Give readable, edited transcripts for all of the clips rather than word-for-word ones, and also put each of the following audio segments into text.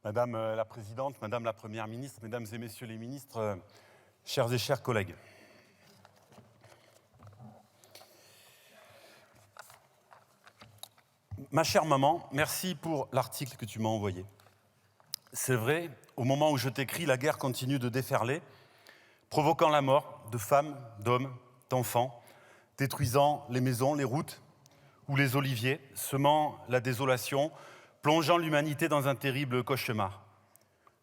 Madame la Présidente, Madame la Première ministre, Mesdames et Messieurs les ministres, chers et chers collègues. Ma chère maman, merci pour l'article que tu m'as envoyé. C'est vrai, au moment où je t'écris, la guerre continue de déferler, provoquant la mort de femmes, d'hommes, d'enfants, détruisant les maisons, les routes ou les oliviers, semant la désolation, plongeant l'humanité dans un terrible cauchemar.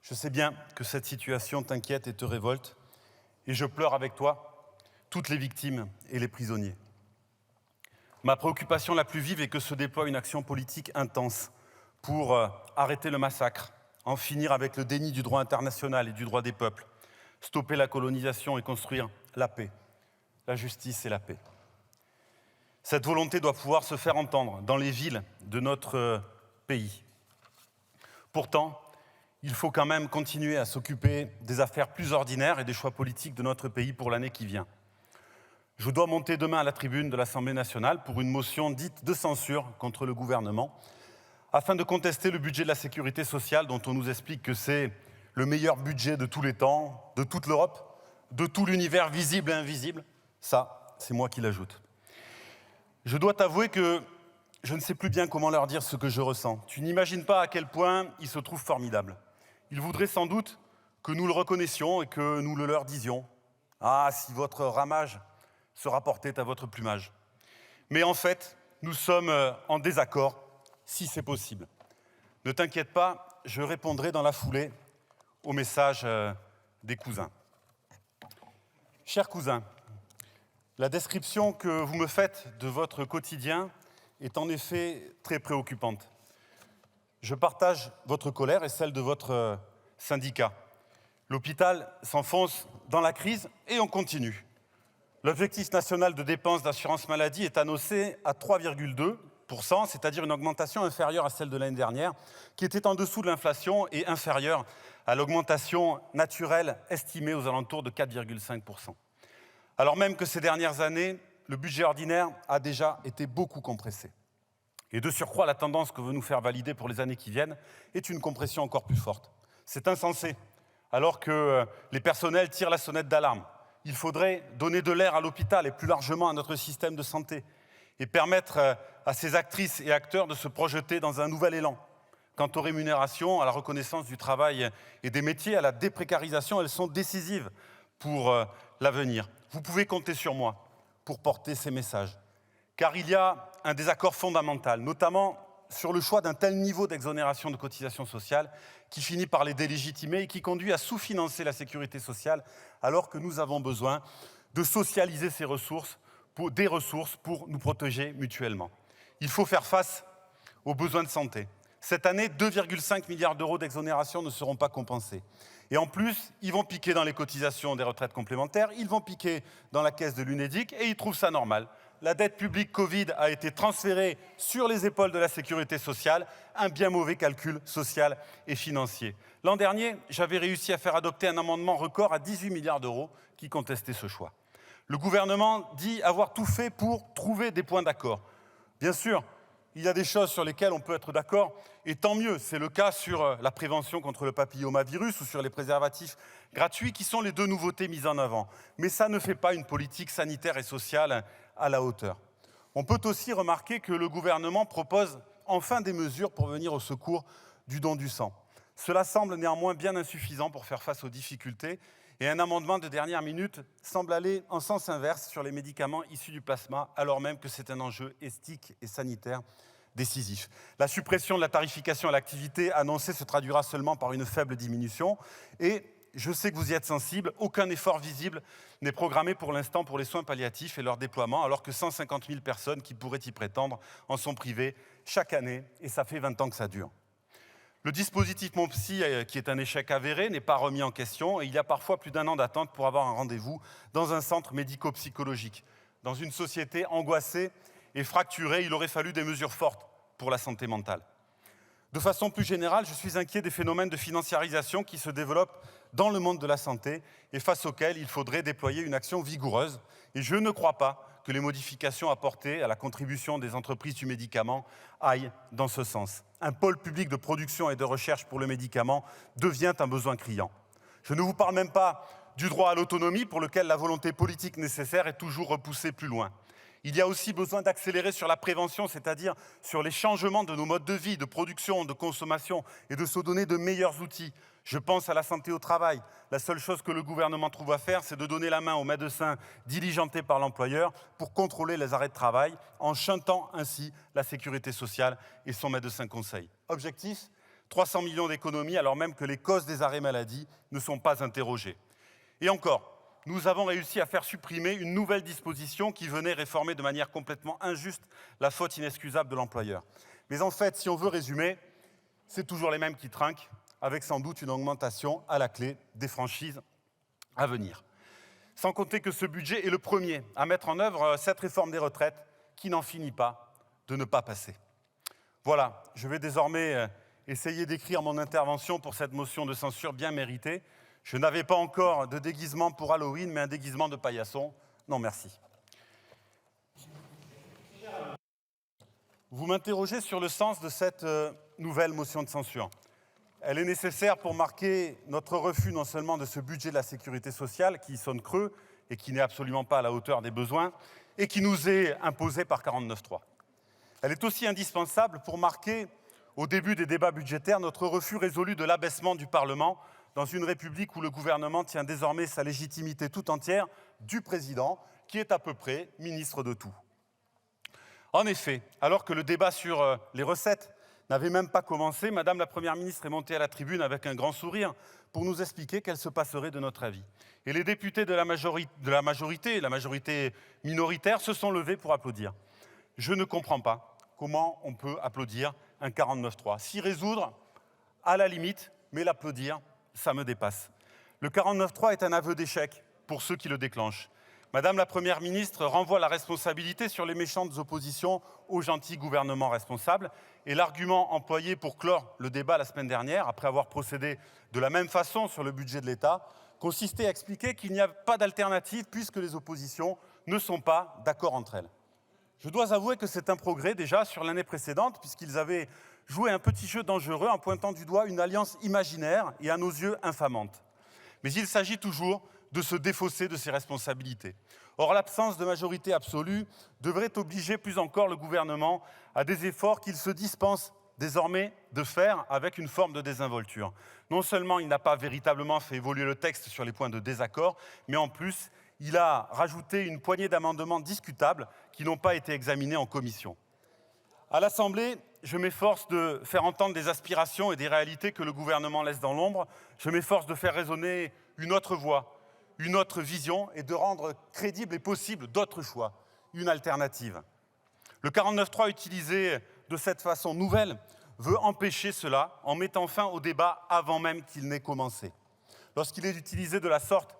Je sais bien que cette situation t'inquiète et te révolte, et je pleure avec toi toutes les victimes et les prisonniers. Ma préoccupation la plus vive est que se déploie une action politique intense pour arrêter le massacre, en finir avec le déni du droit international et du droit des peuples, stopper la colonisation et construire la paix, la justice et la paix. Cette volonté doit pouvoir se faire entendre dans les villes de notre pays. Pourtant, il faut quand même continuer à s'occuper des affaires plus ordinaires et des choix politiques de notre pays pour l'année qui vient. Je dois monter demain à la tribune de l'Assemblée nationale pour une motion dite de censure contre le gouvernement, afin de contester le budget de la sécurité sociale dont on nous explique que c'est le meilleur budget de tous les temps, de toute l'Europe, de tout l'univers visible et invisible. Ça, c'est moi qui l'ajoute. Je dois t'avouer que je ne sais plus bien comment leur dire ce que je ressens. Tu n'imagines pas à quel point ils se trouvent formidables. Ils voudraient sans doute que nous le reconnaissions et que nous le leur disions. Ah, si votre ramage se rapportait à votre plumage. Mais en fait, nous sommes en désaccord, si c'est possible. Ne t'inquiète pas, je répondrai dans la foulée au message des cousins. Chers cousins, la description que vous me faites de votre quotidien est en effet très préoccupante. Je partage votre colère et celle de votre syndicat. L'hôpital s'enfonce dans la crise et on continue. L'objectif national de dépenses d'assurance maladie est annoncé à 3,2%, c'est-à-dire une augmentation inférieure à celle de l'année dernière, qui était en dessous de l'inflation et inférieure à l'augmentation naturelle estimée aux alentours de 4,5%. Alors même que ces dernières années, le budget ordinaire a déjà été beaucoup compressé. Et de surcroît, la tendance que veut nous faire valider pour les années qui viennent est une compression encore plus forte. C'est insensé, alors que les personnels tirent la sonnette d'alarme. Il faudrait donner de l'air à l'hôpital et plus largement à notre système de santé et permettre à ces actrices et acteurs de se projeter dans un nouvel élan. Quant aux rémunérations, à la reconnaissance du travail et des métiers, à la déprécarisation, elles sont décisives pour l'avenir. Vous pouvez compter sur moi pour porter ces messages. Car il y a un désaccord fondamental, notamment sur le choix d'un tel niveau d'exonération de cotisations sociales qui finit par les délégitimer et qui conduit à sous-financer la sécurité sociale alors que nous avons besoin de socialiser des ressources pour nous protéger mutuellement. Il faut faire face aux besoins de santé. Cette année, 2,5 milliards d'euros d'exonération ne seront pas compensés. Et en plus, ils vont piquer dans les cotisations des retraites complémentaires, ils vont piquer dans la caisse de l'Unédic et ils trouvent ça normal. La dette publique Covid a été transférée sur les épaules de la sécurité sociale, un bien mauvais calcul social et financier. L'an dernier, j'avais réussi à faire adopter un amendement record à 18 milliards d'euros qui contestait ce choix. Le gouvernement dit avoir tout fait pour trouver des points d'accord. Bien sûr, il y a des choses sur lesquelles on peut être d'accord, et tant mieux, c'est le cas sur la prévention contre le papillomavirus ou sur les préservatifs gratuits, qui sont les deux nouveautés mises en avant. Mais ça ne fait pas une politique sanitaire et sociale à la hauteur. On peut aussi remarquer que le gouvernement propose enfin des mesures pour venir au secours du don du sang. Cela semble néanmoins bien insuffisant pour faire face aux difficultés, et un amendement de dernière minute semble aller en sens inverse sur les médicaments issus du plasma, alors même que c'est un enjeu éthique et sanitaire décisif. La suppression de la tarification à l'activité annoncée se traduira seulement par une faible diminution, et je sais que vous y êtes sensible, aucun effort visible n'est programmé pour l'instant pour les soins palliatifs et leur déploiement, alors que 150 000 personnes qui pourraient y prétendre en sont privées chaque année, et ça fait 20 ans que ça dure. Le dispositif Mon Psy, qui est un échec avéré, n'est pas remis en question et il y a parfois plus d'1 an d'attente pour avoir un rendez-vous dans un centre médico-psychologique. Dans une société angoissée et fracturée, il aurait fallu des mesures fortes pour la santé mentale. De façon plus générale, je suis inquiet des phénomènes de financiarisation qui se développent dans le monde de la santé et face auxquels il faudrait déployer une action vigoureuse. Et je ne crois pas que les modifications apportées à la contribution des entreprises du médicament aillent dans ce sens. Un pôle public de production et de recherche pour le médicament devient un besoin criant. Je ne vous parle même pas du droit à l'autonomie pour lequel la volonté politique nécessaire est toujours repoussée plus loin. Il y a aussi besoin d'accélérer sur la prévention, c'est-à-dire sur les changements de nos modes de vie, de production, de consommation et de se donner de meilleurs outils. Je pense à la santé au travail. La seule chose que le gouvernement trouve à faire, c'est de donner la main aux médecins diligentés par l'employeur pour contrôler les arrêts de travail, en shuntant ainsi la sécurité sociale et son médecin conseil. Objectif, 300 millions d'économies alors même que les causes des arrêts maladie ne sont pas interrogées. Et encore, nous avons réussi à faire supprimer une nouvelle disposition qui venait réformer de manière complètement injuste la faute inexcusable de l'employeur. Mais en fait, si on veut résumer, c'est toujours les mêmes qui trinquent, avec sans doute une augmentation à la clé des franchises à venir. Sans compter que ce budget est le premier à mettre en œuvre cette réforme des retraites qui n'en finit pas de ne pas passer. Voilà, je vais désormais essayer d'écrire mon intervention pour cette motion de censure bien méritée. Je n'avais pas encore de déguisement pour Halloween, mais un déguisement de paillasson. Non, merci. Vous m'interrogez sur le sens de cette nouvelle motion de censure. Elle est nécessaire pour marquer notre refus non seulement de ce budget de la sécurité sociale qui sonne creux et qui n'est absolument pas à la hauteur des besoins et qui nous est imposé par 49.3. Elle est aussi indispensable pour marquer, au début des débats budgétaires, notre refus résolu de l'abaissement du Parlement dans une République où le gouvernement tient désormais sa légitimité tout entière du président, qui est à peu près ministre de tout. En effet, alors que le débat sur les recettes n'avait même pas commencé, Madame la Première ministre est montée à la tribune avec un grand sourire pour nous expliquer qu'elle se passerait de notre avis. Et les députés de la majorité minoritaire, se sont levés pour applaudir. Je ne comprends pas comment on peut applaudir un 49.3. S'y résoudre, à la limite, mais l'applaudir, ça me dépasse. Le 49.3 est un aveu d'échec pour ceux qui le déclenchent. Madame la Première ministre renvoie la responsabilité sur les méchantes oppositions au gentil gouvernement responsable. Et l'argument employé pour clore le débat la semaine dernière, après avoir procédé de la même façon sur le budget de l'État, consistait à expliquer qu'il n'y a pas d'alternative puisque les oppositions ne sont pas d'accord entre elles. Je dois avouer que c'est un progrès déjà sur l'année précédente, puisqu'ils avaient joué un petit jeu dangereux en pointant du doigt une alliance imaginaire et à nos yeux infamante. Mais il s'agit toujours de se défausser de ses responsabilités. Or, l'absence de majorité absolue devrait obliger plus encore le gouvernement à des efforts qu'il se dispense désormais de faire avec une forme de désinvolture. Non seulement il n'a pas véritablement fait évoluer le texte sur les points de désaccord, mais en plus, il a rajouté une poignée d'amendements discutables qui n'ont pas été examinés en commission. À l'Assemblée, je m'efforce de faire entendre des aspirations et des réalités que le gouvernement laisse dans l'ombre. Je m'efforce de faire résonner une autre voix, une autre vision et de rendre crédible et possible d'autres choix, une alternative. Le 49.3 utilisé de cette façon nouvelle veut empêcher cela en mettant fin au débat avant même qu'il n'ait commencé. Lorsqu'il est utilisé de la sorte,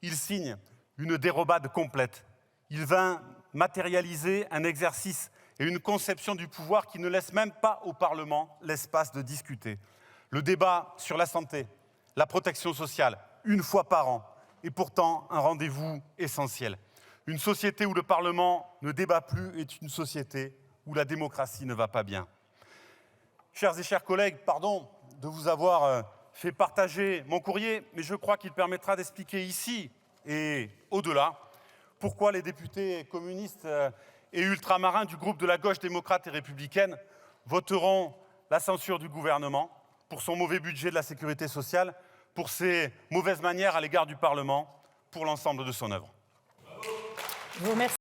il signe une dérobade complète. Il vint matérialiser un exercice et une conception du pouvoir qui ne laisse même pas au Parlement l'espace de discuter. Le débat sur la santé, la protection sociale, une fois par an, est pourtant un rendez-vous essentiel. Une société où le Parlement ne débat plus est une société où la démocratie ne va pas bien. Chers et chers collègues, pardon de vous avoir fait partager mon courrier, mais je crois qu'il permettra d'expliquer ici et au-delà pourquoi les députés communistes et ultramarins du groupe de la gauche démocrate et républicaine voteront la censure du gouvernement pour son mauvais budget de la sécurité sociale, pour ses mauvaises manières à l'égard du Parlement, pour l'ensemble de son œuvre. Je vous remercie.